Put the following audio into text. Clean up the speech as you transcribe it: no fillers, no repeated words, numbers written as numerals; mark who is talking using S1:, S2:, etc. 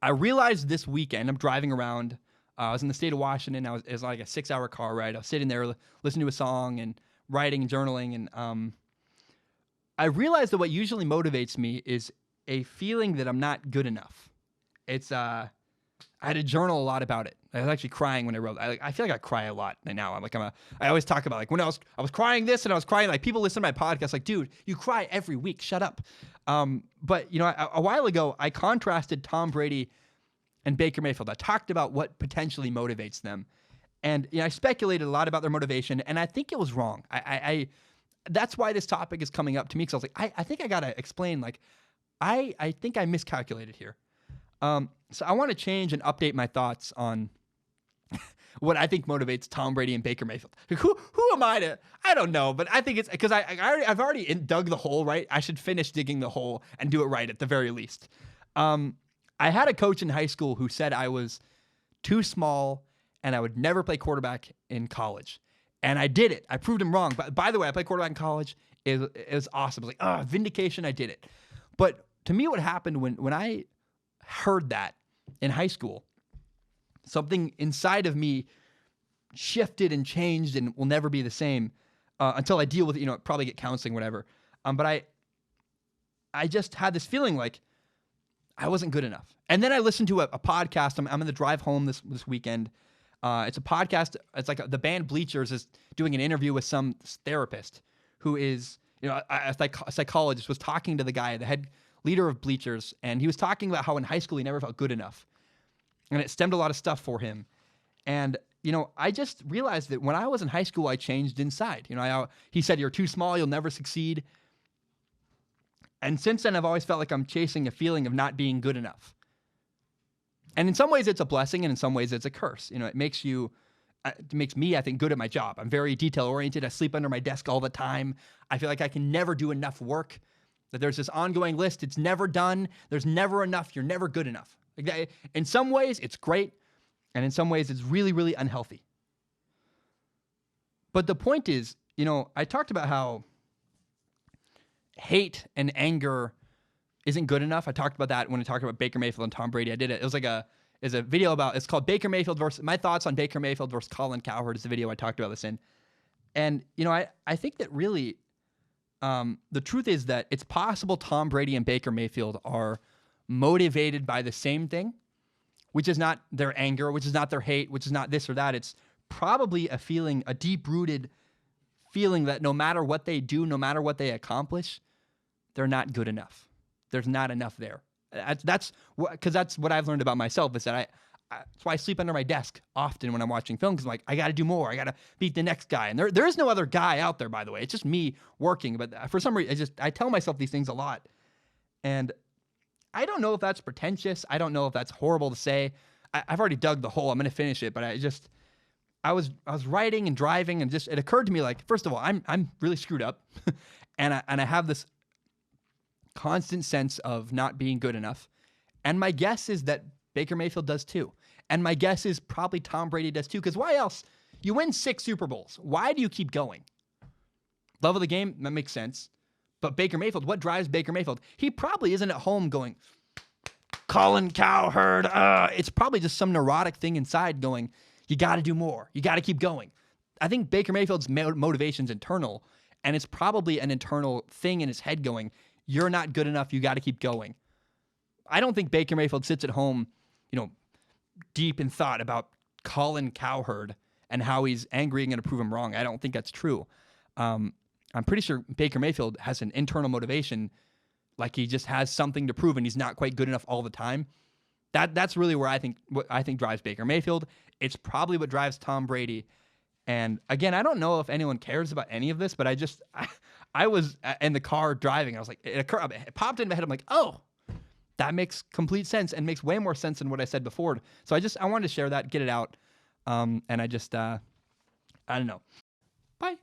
S1: I realized this weekend, I'm driving around. I was in the state of Washington. It was like a 6-hour car ride. I was sitting there listening to a song and writing and journaling. And I realized that what usually motivates me is a feeling that I'm not good enough. It's I had to journal a lot about it. I was actually crying when I wrote. I feel like I cry a lot now. I always talk about like when I was crying this and I was crying, like people listen to my podcast like, dude, you cry every week. Shut up. But a while ago I contrasted Tom Brady and Baker Mayfield. I talked about what potentially motivates them, and I speculated a lot about their motivation, and I think it was wrong. I that's why this topic is coming up to me, because I was like, I think I gotta explain. Like, I think I miscalculated here. So I want to change and update my thoughts on what I think motivates Tom Brady and Baker Mayfield. Who am I to? I don't know, but I think it's because I've already dug the hole, right? I should finish digging the hole and do it right at the very least. I had a coach in high school who said I was too small and I would never play quarterback in college. And I did it. I proved him wrong. But by the way, I played quarterback in college. It was awesome. It was like, vindication, I did it. But to me, what happened when I heard that in high school, something inside of me shifted and changed and will never be the same until I deal with it, probably get counseling, whatever. But I just had this feeling like I wasn't good enough. And then I listened to a podcast. I'm in the drive home this weekend. It's a podcast. It's like the band Bleachers is doing an interview with some therapist who is, a psychologist, was talking to the guy, the head leader of Bleachers, and he was talking about how in high school he never felt good enough. And it stemmed a lot of stuff for him. And, I just realized that when I was in high school, I changed inside. He said, you're too small, you'll never succeed. And since then, I've always felt like I'm chasing a feeling of not being good enough. And in some ways, it's a blessing, and in some ways, it's a curse. It makes me, I think, good at my job. I'm very detail-oriented. I sleep under my desk all the time. I feel like I can never do enough work. That there's this ongoing list. It's never done. There's never enough. You're never good enough. In some ways, it's great. And in some ways, it's really, really unhealthy. But the point is, I talked about how hate and anger isn't good enough. I talked about that when I talked about Baker Mayfield and Tom Brady. I did it. It was like a video about, it's called Baker Mayfield versus, my thoughts on Baker Mayfield versus Colin Cowherd is the video I talked about this in. And, I think that really, the truth is that it's possible Tom Brady and Baker Mayfield are motivated by the same thing, which is not their anger, which is not their hate, which is not this or that. It's probably a feeling, a deep-rooted feeling that no matter what they do, no matter what they accomplish, they're not good enough. There's not enough there. That's what I've learned about myself, is that that's why I sleep under my desk often when I'm watching film, because I'm like, I got to do more. I got to beat the next guy. And there is no other guy out there, by the way. It's just me working. But for some reason, I tell myself these things a lot. And I don't know if that's pretentious. I don't know if that's horrible to say. I've already dug the hole. I'm going to finish it. But I was writing and driving, and it occurred to me, like, first of all, I'm really screwed up. and I have this constant sense of not being good enough. And my guess is that Baker Mayfield does too. And my guess is probably Tom Brady does too. Because why else? You win 6 Super Bowls. Why do you keep going? Love of the game? That makes sense. But Baker Mayfield, what drives Baker Mayfield? He probably isn't at home going, Colin Cowherd. It's probably just some neurotic thing inside going, you got to do more. You got to keep going. I think Baker Mayfield's motivation's internal. And it's probably an internal thing in his head going, you're not good enough. You got to keep going. I don't think Baker Mayfield sits at home, deep in thought about Colin Cowherd and how he's angry and going to prove him wrong. I don't think that's true. I'm pretty sure Baker Mayfield has an internal motivation, like he just has something to prove and he's not quite good enough all the time. That's really what I think drives Baker Mayfield. It's probably what drives Tom Brady. And again, I don't know if anyone cares about any of this, but I was in the car driving. I was like, it popped in my head. I'm like, oh, that makes complete sense and makes way more sense than what I said before. So I wanted to share that, get it out. And I don't know. Bye.